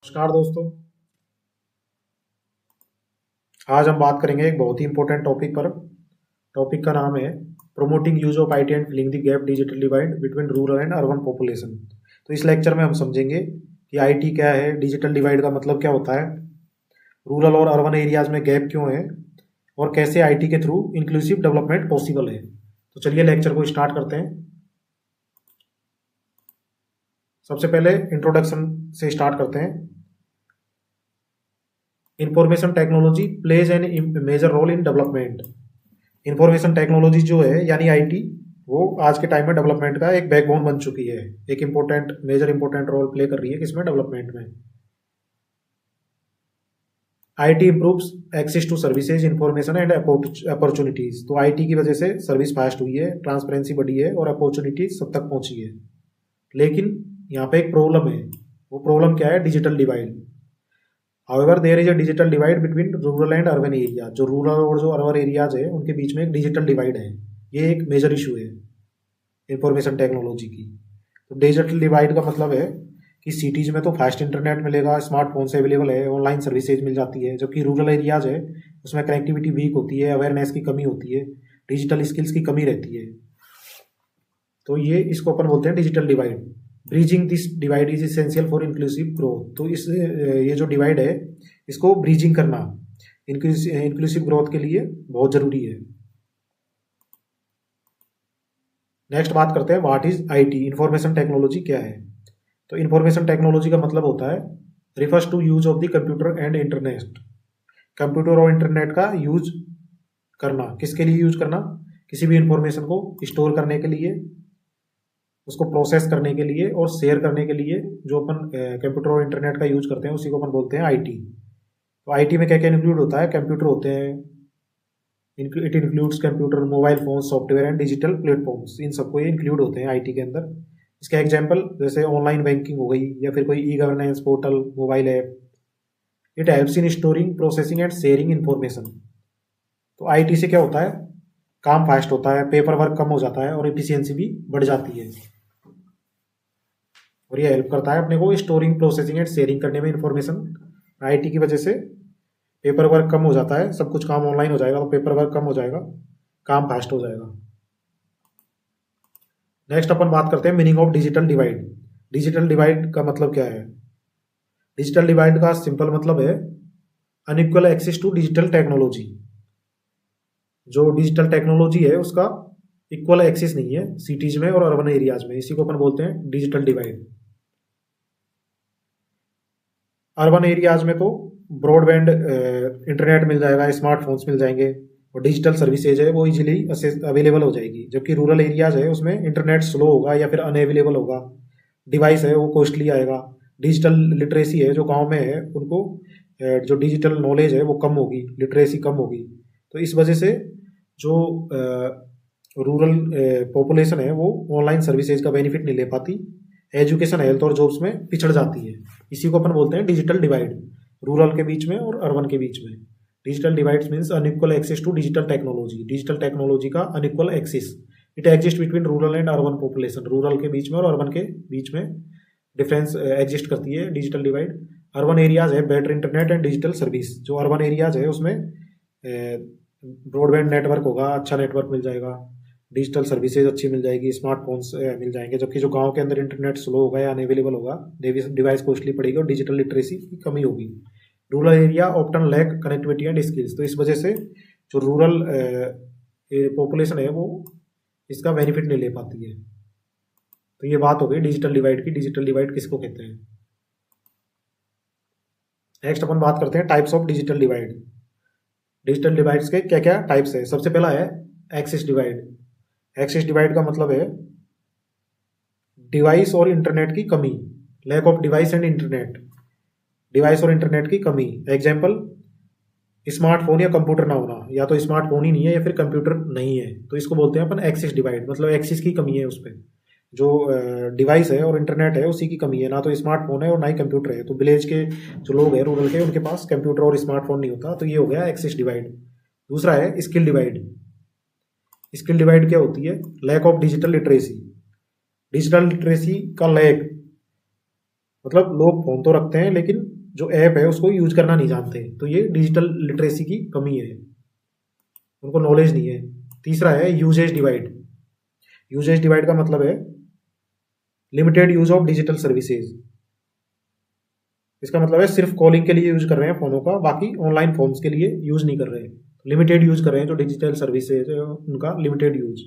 नमस्कार दोस्तों। आज हम बात करेंगे एक बहुत ही इंपॉर्टेंट टॉपिक पर। टॉपिक का नाम है promoting use of IT and filling the gap digital divide between rural and urban population. तो इस लेक्चर में हम समझेंगे कि आईटी क्या है, डिजिटल डिवाइड का मतलब क्या होता है, रूरल और अर्बन एरियाज में गैप क्यों है और कैसे आईटी के थ्रू इंक्लूसिव डेवलपमेंट पॉसिबल है। तो चलिए लेक्चर को स्टार्ट करते हैं। सबसे पहले इंट्रोडक्शन से स्टार्ट करते हैं। Information technology plays an major role in development. Information technology जो है यानी आईटी, वो आज के टाइम में डेवलपमेंट का एक बैकबोन बन चुकी है, एक मेजर इंपॉर्टेंट रोल प्ले कर रही है किसमें, डेवलपमेंट में। IT improves access to services, information and opportunities. तो आईटी की वजह से सर्विस फास्ट हुई है, ट्रांसपेरेंसी बढ़ी है और अपॉर्चुनिटीज सब तक पहुंची है। लेकिन यहाँ पे एक प्रॉब्लम है। वो प्रॉब्लम क्या है? Digital divide. However there is a digital divide between rural and urban area. जो रूरल और जो अर्बन एरियाज है उनके बीच में एक डिजिटल डिवाइड है। ये एक मेजर इशू है इंफॉर्मेशन टेक्नोलॉजी की। तो डिजिटल डिवाइड का मतलब है कि सिटीज में तो फास्ट इंटरनेट मिलेगा, स्मार्टफोन से अवेलेबल है, ऑनलाइन सर्विसेज मिल जाती है, जबकि रूरल एरियाज है उसमें कनेक्टिविटी वीक होती है, अवेयरनेस की कमी होती है, डिजिटल स्किल्स की कमी रहती है। तो ये इसको अपन बोलते हैं digital divide. Bridging this divide is essential for inclusive growth. तो इस ये जो डिवाइड है इसको ब्रीजिंग करना इंक्लूसिव ग्रोथ के लिए बहुत जरूरी है। नेक्स्ट बात करते हैं what is IT. Information technology क्या है? तो इंफॉर्मेशन टेक्नोलॉजी का मतलब होता है refers to use of the computer and internet. Computer और इंटरनेट का यूज करना। किसके लिए यूज करना? किसी भी इंफॉर्मेशन को स्टोर करने के लिए, उसको प्रोसेस करने के लिए और शेयर करने के लिए जो अपन कंप्यूटर और इंटरनेट का यूज करते हैं उसी को अपन बोलते हैं आईटी। तो आईटी में क्या क्या इंक्लूड होता है? कंप्यूटर होते हैं, it includes computer, mobile phone, software and digital platforms. इन सबको ये इंक्लूड होते हैं आईटी के अंदर। इसका एग्जाम्पल जैसे ऑनलाइन बैंकिंग हो गई या फिर कोई e governance portal, mobile app. It helps in storing, processing and sharing information. तो आईटी से क्या होता है? काम फास्ट होता है, पेपर वर्क कम हो जाता है और एफिशिएंसी भी बढ़ जाती है। और ये हेल्प करता है अपने को स्टोरिंग, प्रोसेसिंग एंड शेयरिंग करने में इंफॉर्मेशन। आईटी की वजह से पेपर वर्क कम हो जाता है, सब कुछ काम ऑनलाइन हो जाएगा तो पेपर वर्क कम हो जाएगा, काम फास्ट हो जाएगा। नेक्स्ट अपन बात करते हैं meaning of digital divide. Digital divide का मतलब क्या है? डिजिटल डिवाइड का सिंपल मतलब है unequal access to digital technology. जो डिजिटल टेक्नोलॉजी है उसका इक्वल एक्सेस नहीं है सिटीज में और अर्बन एरियाज में, इसी को अपन बोलते हैं डिजिटल डिवाइड। अर्बन एरियाज में तो ब्रॉडबैंड इंटरनेट मिल जाएगा, स्मार्टफोन्स मिल जाएंगे और डिजिटल सर्विसेज है वो इजीली अवेलेबल हो जाएगी। जबकि रूरल एरियाज है उसमें इंटरनेट स्लो होगा या फिर अनअवेलेबल होगा, डिवाइस है वो कॉस्टली आएगा, डिजिटल लिटरेसी है जो गांव में है उनको जो डिजिटल नॉलेज है वो कम होगी, लिटरेसी कम होगी। तो इस वजह से जो रूरल पॉपुलेशन है वो ऑनलाइन सर्विसेज का बेनिफिट नहीं ले पाती, एजुकेशन, हेल्थ और जॉब्स में पिछड़ जाती है। इसी को अपन बोलते हैं डिजिटल डिवाइड, रूरल के बीच में और अर्बन के बीच में। Digital divide means unequal access to digital technology. Digital technology का unequal access, it exist between rural and urban population. Rural के बीच में और अर्बन के बीच में डिफरेंस एग्जिस्ट करती है डिजिटल डिवाइड। अर्बन एरियाज है better internet and digital service. जो अर्बन एरियाज है उसमें ब्रॉडबैंड नेटवर्क होगा, अच्छा नेटवर्क मिल जाएगा, डिजिटल सर्विसेज अच्छी मिल जाएगी, स्मार्टफोन्स मिल जाएंगे। जबकि जो गांव के अंदर इंटरनेट स्लो होगा या अनअवेलेबल होगा, डिवाइस कॉस्टली पड़ेगी और डिजिटल लिटरेसी की कमी होगी। Rural area often lack connectivity and skills. तो इस वजह से जो रूरल पॉपुलेशन है वो इसका बेनिफिट नहीं ले पाती है। तो ये बात हो गई डिजिटल डिवाइड की। डिजिटल डिवाइड किसको कहते हैं? नेक्स्ट अपन बात करते हैं types of digital divide. Digital divides के क्या क्या टाइप्स है? सबसे पहला है एक्सेस डिवाइड। एक्सेस डिवाइड का मतलब है डिवाइस और इंटरनेट की कमी, lack of device and internet, device और इंटरनेट की कमी। एग्जाम्पल स्मार्टफोन या कंप्यूटर ना होना, या तो स्मार्टफोन ही नहीं है या फिर कंप्यूटर नहीं है, तो इसको बोलते हैं अपन एक्सेस डिवाइड। मतलब एक्सेस की कमी है उस पर, जो डिवाइस है और इंटरनेट है उसी की कमी है, ना तो स्मार्टफोन है और ना ही कंप्यूटर है। तो विलेज के जो लोग हैं, रूरल के, उनके पास कंप्यूटर और स्मार्टफोन नहीं होता, तो ये हो गया एक्सेस डिवाइड। दूसरा है स्किल डिवाइड। स्किल डिवाइड क्या होती है? Lack of digital literacy. Digital literacy का लैक मतलब लोग फोन तो रखते हैं लेकिन जो ऐप है उसको यूज करना नहीं जानते, तो ये डिजिटल लिटरेसी की कमी है, उनको नॉलेज नहीं है। तीसरा है यूजेज डिवाइड। यूजेज डिवाइड का मतलब है limited use of digital services. इसका मतलब है सिर्फ कॉलिंग के लिए यूज कर रहे हैं फोनों का, बाकी ऑनलाइन फॉर्म्स के लिए यूज नहीं कर रहे हैं, लिमिटेड यूज कर रहे हैं। जो डिजिटल सर्विसेज है उनका लिमिटेड यूज।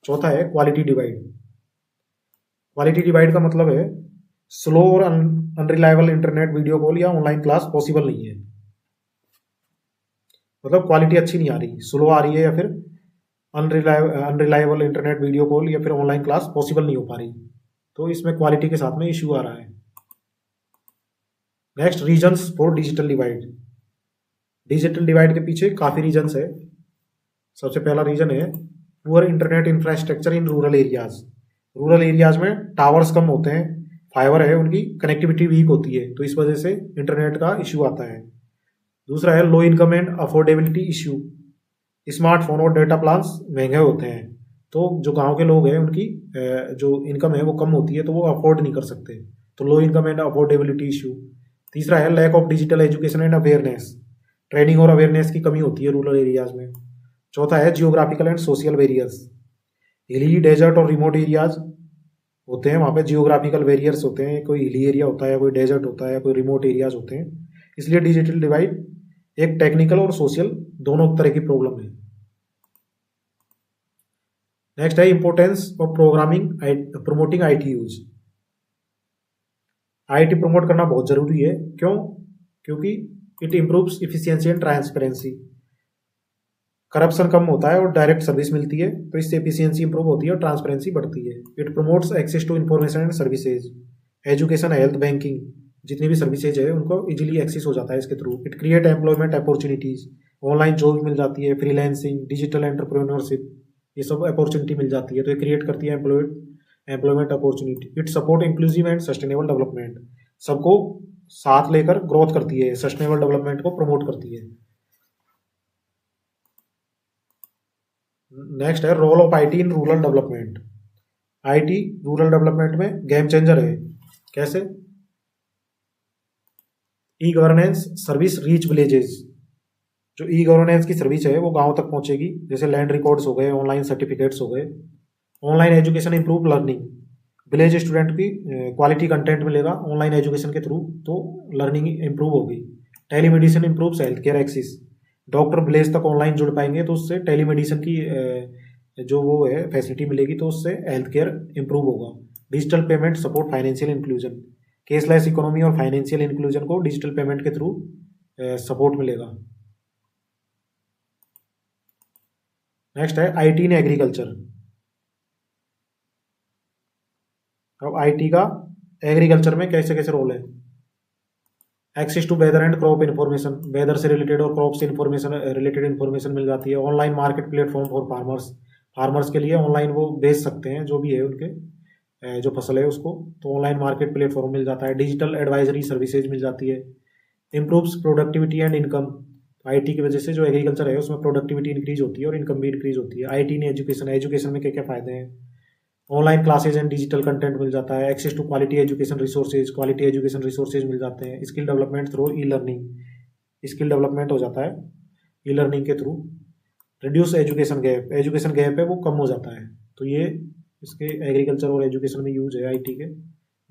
चौथा है क्वालिटी डिवाइड। क्वालिटी डिवाइड का मतलब है स्लो और अनरिलायबल इंटरनेट, वीडियो कॉल या ऑनलाइन क्लास पॉसिबल नहीं है। मतलब क्वालिटी अच्छी नहीं आ रही, स्लो आ रही है, या फिर अनरिलायबल इंटरनेट, वीडियो कॉल या फिर ऑनलाइन क्लास पॉसिबल नहीं हो पा रही, तो इसमें क्वालिटी के साथ में इश्यू आ रहा है। Next, reasons for digital divide. Digital divide के पीछे काफी रीजन्स है। सबसे पहला रीजन है poor internet infrastructure in rural areas. Rural areas में टावर्स कम होते हैं, फाइबर है, उनकी कनेक्टिविटी वीक होती है, तो इस वजह से इंटरनेट का इश्यू आता है। दूसरा है लो income and affordability issue. Smartphone और डेटा प्लान्स महंगे होते हैं, तो जो गांव के लोग हैं उनकी जो इनकम है वो कम होती है, तो वो अफोर्ड नहीं कर सकते, तो low income and affordability issue. तीसरा है lack of digital education and awareness. Training और अवेयरनेस की कमी होती है रूरल एरियाज में। चौथा है geographical and social barriers. Hilly, desert और रिमोट एरियाज होते हैं, वहाँ पे जियोग्राफिकल वेरियर्स होते हैं, कोई हिली एरिया होता है, कोई डेजर्ट होता है, कोई रिमोट एरियाज होते हैं। इसलिए डिजिटल डिवाइड एक टेक्निकल और सोशल दोनों तरह की प्रॉब्लम है। नेक्स्ट है importance of programming promoting IT use. IT promote करना बहुत जरूरी है। क्यों? क्योंकि it improves efficiency and transparency. Corruption कम होता है और डायरेक्ट सर्विस मिलती है, तो इससे एफिशिएंसी इंप्रूव होती है और ट्रांसपेरेंसी बढ़ती है। It promotes access to information and services. Education, health, banking, जितनी भी सर्विसेज है उनको इजीली एक्सेस हो जाता है इसके through. It create employment opportunities. Online job मिल जाती है, फ्रीलांसिंग, डिजिटल एंटरप्रेन्योरशिप, ये सब अपॉर्चुनिटी मिल जाती है, तो ये क्रिएट करती है employment opportunity. It support inclusive and sustainable development. सबको साथ लेकर ग्रोथ करती है, सस्टेनेबल डेवलपमेंट को प्रमोट करती है। नेक्स्ट है role of IT in rural development. IT rural development में गेम चेंजर है। कैसे? E governance service reach villages. जो ई गवर्नेंस की सर्विस है वो गांव तक पहुंचेगी, जैसे लैंड रिकॉर्ड्स हो गए, ऑनलाइन सर्टिफिकेट्स हो गए। Online education improve learning. Village student की क्वालिटी कंटेंट मिलेगा ऑनलाइन एजुकेशन के थ्रू, तो लर्निंग इंप्रूव होगी। Telemedicine improves health care access. Doctor village तक ऑनलाइन जुड़ पाएंगे, तो उससे टेलीमेडिसिन की जो वो है फैसिलिटी मिलेगी, तो उससे हेल्थ केयर इंप्रूव होगा। Digital payment support financial inclusion. Cashless economy और फाइनेंशियल इंक्लूजन को डिजिटल पेमेंट के थ्रू सपोर्ट मिलेगा। नेक्स्ट है आईटी इन एग्रीकल्चर। अब आईटी का एग्रीकल्चर में कैसे कैसे रोल है? Access to weather and crop information. Weather से रिलेटेड और क्रॉप से इन्फॉर्मेशन रिलेटेड इन्फॉर्मेशन मिल जाती है। Online market platform for farmers. Farmers के लिए ऑनलाइन वो बेच सकते हैं जो भी है उनके जो फसल है उसको, तो ऑनलाइन मार्केट प्लेटफॉर्म मिल जाता है। डिजिटल एडवाइजरी सर्विसेज मिल जाती है। Improves productivity and income. IT की वजह से जो एग्रीकल्चर है उसमें प्रोडक्टिविटी इंक्रीज होती है और इनकम भी इंक्रीज होती है। IT in education. एजुकेशन में क्या क्या फायदे हैं? Online classes and digital content मिल जाता है। Access to quality education resources. Quality education resources मिल जाते हैं। Skill development through e learning. Skill development हो जाता है ई लर्निंग के through. Reduce education gap. Education gap है वो कम हो जाता है, तो ये इसके एग्रीकल्चर और एजुकेशन में यूज है आईटी के।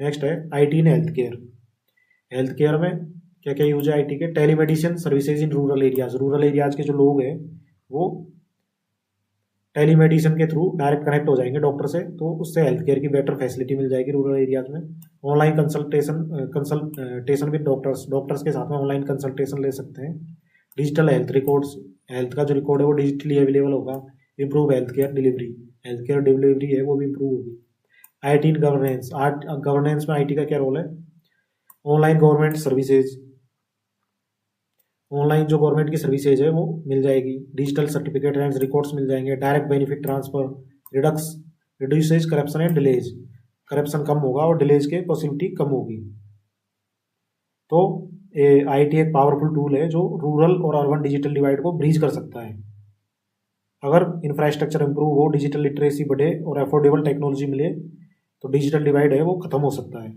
नेक्स्ट है IT in health care. Health care में क्या क्या यूज है आईटी के? Telemedicine services in rural areas. Rural areas के जो लोग हैं वो टेलीमेडिसिन के थ्रू डायरेक्ट कनेक्ट हो जाएंगे डॉक्टर से, तो उससे हेल्थ केयर की बेटर फैसिलिटी मिल जाएगी रूरल एरियाज में। ऑनलाइन कंसल्टेशन विद डॉक्टर्स के साथ में ऑनलाइन कंसल्टेशन ले सकते हैं। Digital health records. हेल्थ का जो रिकॉर्ड है वो डिजिटली अवेलेबल होगा। Improve health care delivery. Health care delivery है वो भी इम्प्रूव होगी। IT in governance. गवर्नेंस में आईटी का क्या रोल है? Online government services. ऑनलाइन जो गवर्नमेंट की सर्विसेज है वो मिल जाएगी। डिजिटल सर्टिफिकेट एंड रिकॉर्ड्स मिल जाएंगे। Direct benefit transfer. Reduces corruption and delays. Corruption कम होगा और डिलेज के पॉसिबिलिटी कम होगी। तो आईटी एक पावरफुल टूल है जो रूरल और अर्बन डिजिटल डिवाइड को ब्रीच कर सकता है। अगर इंफ्रास्ट्रक्चर इंप्रूव हो, डिजिटल लिटरेसी बढ़े और अफोर्डेबल टेक्नोलॉजी मिले, तो डिजिटल डिवाइड है वो खत्म हो सकता है।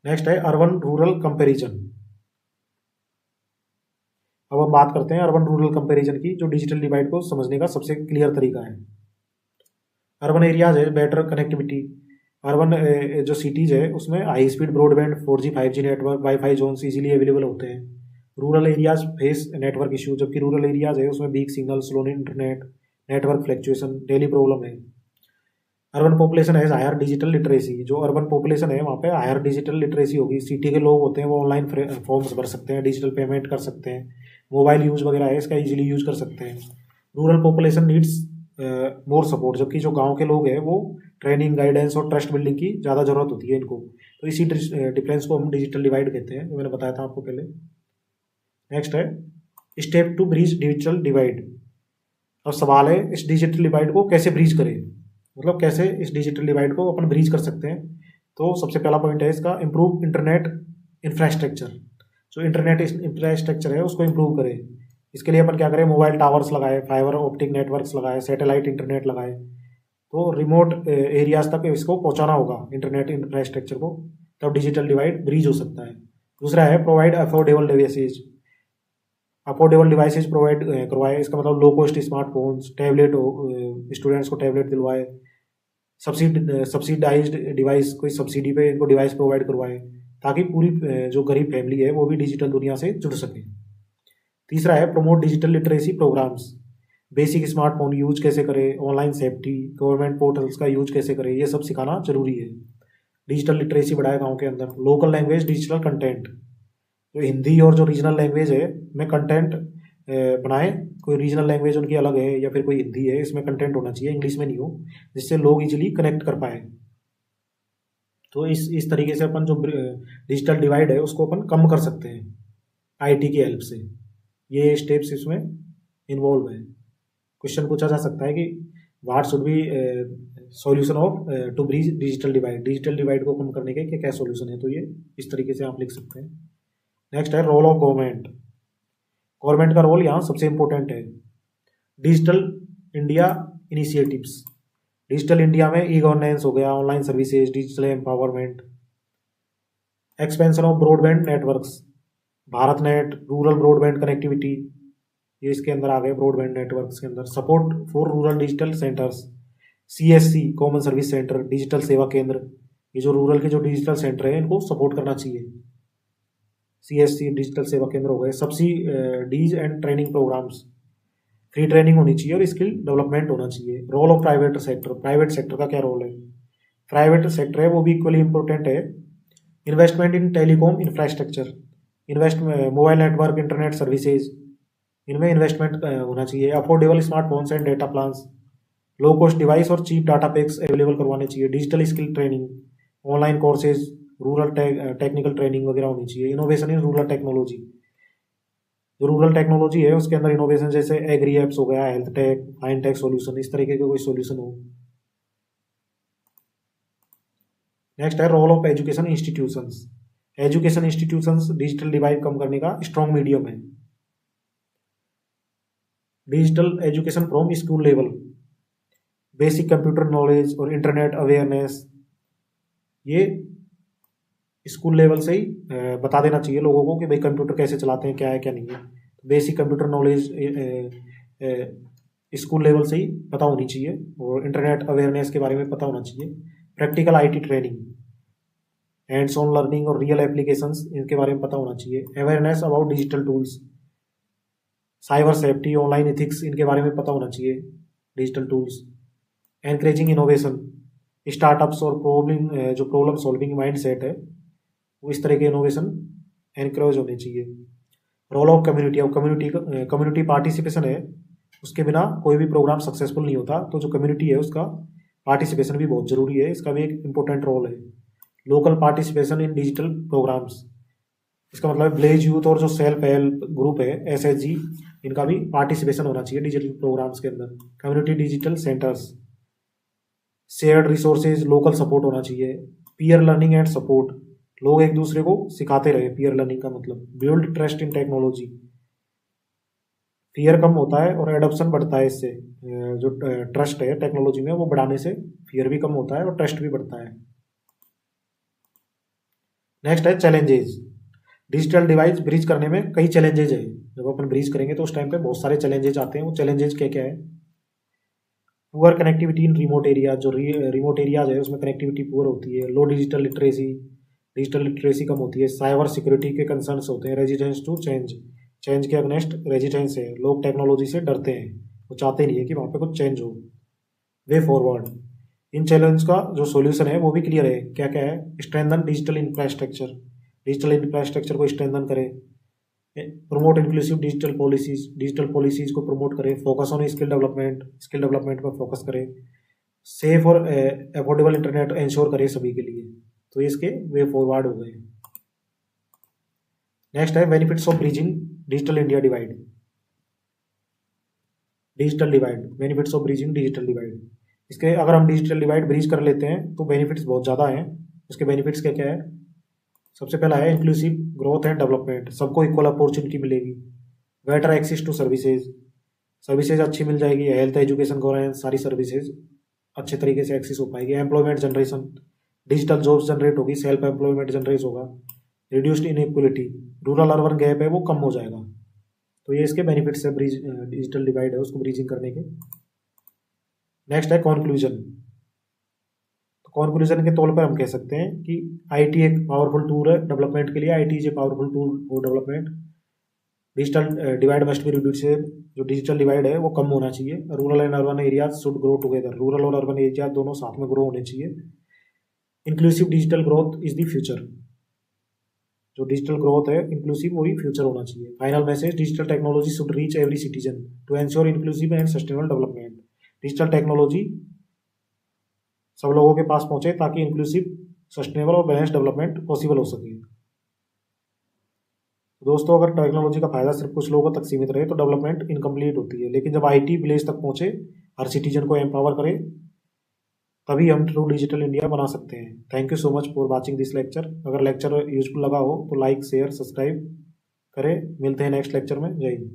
नेक्स्ट है अर्बन रूरल कंपैरिजन। अब हम बात करते हैं अर्बन रूरल कंपैरिजन की, जो डिजिटल डिवाइड को समझने का सबसे क्लियर तरीका है। अर्बन एरियाज है बेटर कनेक्टिविटी। अर्बन जो सिटीज है उसमें high speed broadband 4G 5G network wifi zones easily available होते हैं। Rural areas face network issue, जबकि रूरल एरियाज है उसमें weak signal, slow internet, network fluctuation daily problem है। अर्बन पॉपुलेशन है हायर डिजिटल लिटरेसी। जो अर्बन पॉपुलेशन है वहाँ पे हायर डिजिटल लिटरेसी होगी। सिटी के लोग होते हैं वो ऑनलाइन फॉर्म्स भर सकते हैं, डिजिटल पेमेंट कर सकते हैं, मोबाइल यूज वगैरह है इसका इजीली यूज कर सकते हैं। Rural population needs more support, जबकि जो गांव के लोग हैं वो ट्रेनिंग, गाइडेंस और ट्रस्ट बिल्डिंग की ज़्यादा जरूरत होती है इनको। तो इसी डिफरेंस को हम डिजिटल डिवाइड कहते हैं, जो मैंने बताया था आपको पहले। नेक्स्ट है step to bridge digital divide. अब सवाल है इस डिजिटल डिवाइड को कैसे ब्रिज करें, मतलब कैसे इस डिजिटल डिवाइड को अपन ब्रिज कर सकते हैं। तो सबसे पहला पॉइंट है इसका इम्प्रूव इंटरनेट इंफ्रास्ट्रक्चर। जो इंटरनेट इंफ्रास्ट्रक्चर है उसको इम्प्रूव करें। इसके लिए अपन क्या करें, मोबाइल टावर्स लगाए, फाइबर ऑप्टिक नेटवर्क्स लगाए, सैटेलाइट इंटरनेट लगाए। तो रिमोट एरियाज तक इसको पहुंचाना होगा इंटरनेट इंफ्रास्ट्रक्चर को, तब डिजिटल डिवाइड ब्रिज हो सकता है। दूसरा है provide affordable devices. Affordable devices provide करवाए, इसका मतलब low cost smartphones, tablet, students को टैबलेट दिलवाए, सब्सिडाइज्ड डिवाइस, कोई सब्सिडी पे इनको डिवाइस प्रोवाइड करवाए, ताकि पूरी जो गरीब फैमिली है वो भी डिजिटल दुनिया से जुड़ सके। तीसरा है promote digital literacy programmes. Basic smartphone use कैसे करें, ऑनलाइन सेफ्टी, गवर्नमेंट पोर्टल्स का यूज कैसे करें, ये सब सिखाना जरूरी है। डिजिटल लिटरेसी बढ़ाए गाँव के अंदर। लोकल लैंग्वेज डिजिटल कंटेंट, जो हिंदी और जो रीजनल लैंग्वेज है में कंटेंट बनाए। कोई रीजनल लैंग्वेज उनकी अलग है या फिर कोई हिंदी है, इसमें कंटेंट होना चाहिए, इंग्लिश में नहीं हो, जिससे लोग इजीली कनेक्ट कर पाए। तो इस तरीके से अपन जो डिजिटल डिवाइड है उसको अपन कम कर सकते हैं आईटी की हेल्प से। ये स्टेप्स इसमें इन्वॉल्व है। क्वेश्चन पूछा जा सकता है कि what should be solution of to bridge digital divide. Digital divide को कम करने के क्या क्या सॉल्यूशन है, तो ये इस तरीके से आप लिख सकते हैं। नेक्स्ट है रोल ऑफ गवर्नमेंट। गवर्नमेंट का रोल यहाँ सबसे इंपॉर्टेंट है। Digital India initiatives. Digital India में ई गवर्नेंस हो गया, online services, digital empowerment, expansion of broadband networks, Bharat net, rural broadband connectivity, ये इसके अंदर आ गए ब्रॉडबैंड नेटवर्क्स के अंदर। Support for rural digital centres, CSC common service centre, digital सेवा केंद्र, ये जो रूरल के जो डिजिटल सेंटर है इनको सपोर्ट करना चाहिए। CSC डिजिटल सेवा केंद्र हो गए। Subsidies and training programmes, free training होनी चाहिए और स्किल डेवलपमेंट होना चाहिए। Role of private sector. Private sector का क्या रोल है, प्राइवेट सेक्टर है वो भी इक्वली इंपॉर्टेंट है। Investment in telecom infrastructure, mobile network, internet services, इनमें इन्वेस्टमेंट होना चाहिए। Affordable smartphones and data plans, low cost device और चीप डाटा पैक्स अवेलेबल करवाने चाहिए। Digital skill training, online courses, rural technical training वगैरह होनी चाहिए। इनोवेशन इन रूरल टेक्नोलॉजी, जो रूरल टेक्नोलॉजी है उसके अंदर इनोवेशन जैसे एग्री एप्स हो गया, health tech, fine tech solution, इस तरीके के कोई सोल्यूशन हो। नेक्स्ट है role of education institutions. Education institutions digital divide कम करने का स्ट्रॉन्ग मीडियम है। Digital education from school level, basic computer knowledge और इंटरनेट अवेयरनेस, ये स्कूल लेवल से ही बता देना चाहिए लोगों को कि भाई कंप्यूटर कैसे चलाते हैं, क्या है क्या नहीं है। Basic computer knowledge school level से ही पता होनी चाहिए और इंटरनेट अवेयरनेस के बारे में पता होना चाहिए। Practical IT training, hands on learning और रियल एप्लीकेशंस, इनके बारे में पता होना चाहिए। Awareness about digital tools, cyber safety, online ethics, इनके बारे में पता होना चाहिए digital tools. Encouraging innovation, startups और प्रॉब्लम सॉल्विंग माइंड सेट है वो इस तरह के इनोवेशन एनकरेज होने चाहिए। Role of community. अब कम्युनिटी पार्टिसिपेशन है, उसके बिना कोई भी प्रोग्राम सक्सेसफुल नहीं होता, तो जो कम्युनिटी है उसका पार्टिसिपेशन भी बहुत जरूरी है, इसका भी एक इंपॉर्टेंट रोल है। Local participation in digital programmes, इसका मतलब विलेज यूथ और जो सेल्फ हेल्प ग्रुप है SHG, इनका भी पार्टिसिपेशन होना चाहिए डिजिटल प्रोग्राम्स के अंदर। Community digital centres, shared resources, local support होना चाहिए। पीयर लर्निंग एंड सपोर्ट, लोग एक दूसरे को सिखाते रहे, पीयर लर्निंग का मतलब। Build trust in technology, fear कम होता है और एडॉप्शन बढ़ता है इससे। जो ट्रस्ट है टेक्नोलॉजी में वो बढ़ाने से फियर भी कम होता है और ट्रस्ट भी बढ़ता है। नेक्स्ट है चैलेंजेस। डिजिटल डिवाइड ब्रिज करने में कई चैलेंजेज है। जब अपन ब्रिज करेंगे तो उस टाइम पे बहुत सारे चैलेंजेज आते हैं। वो चैलेंजेज क्या क्या है? पुअर कनेक्टिविटी इन रिमोट एरिया, जो रिमोट एरियाज है उसमें कनेक्टिविटी पुअर होती है। लो डिजिटल लिटरेसी कम होती है। साइबर सिक्योरिटी के कंसर्न्स होते हैं। रेजिस्टेंस टू चेंज के अगेंस्ट रेजिस्टेंस है। लोग टेक्नोलॉजी से डरते हैं, वो चाहते नहीं है कि वहाँ पे कुछ चेंज हो। वे फॉरवर्ड, इन चैलेंज का जो सॉल्यूशन है वो भी क्लियर है। क्या क्या है? स्ट्रेंथन डिजिटल इंफ्रास्ट्रक्चर को स्ट्रेंथन करें। प्रमोट इंक्लूसिव डिजिटल पॉलिसीज को प्रमोट करें। फोकस ऑन स्किल डेवलपमेंट पर फोकस करें। सेफ और अफोर्डेबल इंटरनेट इंश्योर करें सभी के लिए। तो ये इसके वे फॉरवर्ड हो गए। नेक्स्ट है benefits of bridging digital India divide. Benefits of bridging digital divide. इसके अगर हम डिजिटल डिवाइड ब्रिज कर लेते हैं तो बेनिफिट्स बहुत ज़्यादा हैं। उसके बेनिफिट्स क्या क्या है? सबसे पहला है इंक्लूसिव ग्रोथ एंड डेवलपमेंट, सबको इक्वल अपॉर्चुनिटी मिलेगी। बेटर एक्सेस टू सर्विसेज अच्छी मिल जाएगी। हेल्थ, एजुकेशन, गवर्नेंस, सारी सर्विसेज अच्छे तरीके से एक्सेस हो पाएगी। Employment generation, digital jobs generate होगी। सेल्फ एम्प्लॉयमेंट जनरेट होगा। Reduced inequality, rural urban gap है वो कम हो जाएगा। तो ये इसके बेनिफिट्स है डिजिटल डिवाइड है उसको ब्रिजिंग करने के। नेक्स्ट है कॉन्क्लूजन। कॉन्क्लूजन के तौर पर हम कह सकते हैं कि आईटी एक पावरफुल टूल है डेवलपमेंट के लिए। IT is a powerful tool for development. Digital divide must be reduced, जो डिजिटल डिवाइड है वो कम होना चाहिए। Rural and urban areas should grow together, rural और अर्बन एरिया दोनों साथ में ग्रो होने चाहिए। Inclusive digital growth is the future, जो डिजिटल ग्रोथ है इंक्लूसिव वही फ्यूचर होना चाहिए। Final message, digital technology should reach every citizen to ensure inclusive and sustainable development. Digital technology सब लोगों के पास पहुंचे ताकि इंक्लूसिव, सस्टेनेबल और बैलेंस डेवलपमेंट पॉसिबल हो सके। दोस्तों, अगर टेक्नोलॉजी का फायदा सिर्फ कुछ लोगों तक सीमित रहे तो डेवलपमेंट इनकम्प्लीट होती है। लेकिन जब आईटी विलेज तक पहुंचे, हर सिटीजन को एम्पावर करे, तभी हम ट्रू डिजिटल इंडिया बना सकते हैं। Thank you so much for watching this lecture. अगर लेक्चर यूजफुल लगा हो तो लाइक, शेयर, सब्सक्राइब करें। मिलते हैं नेक्स्ट लेक्चर में। जय हिंद।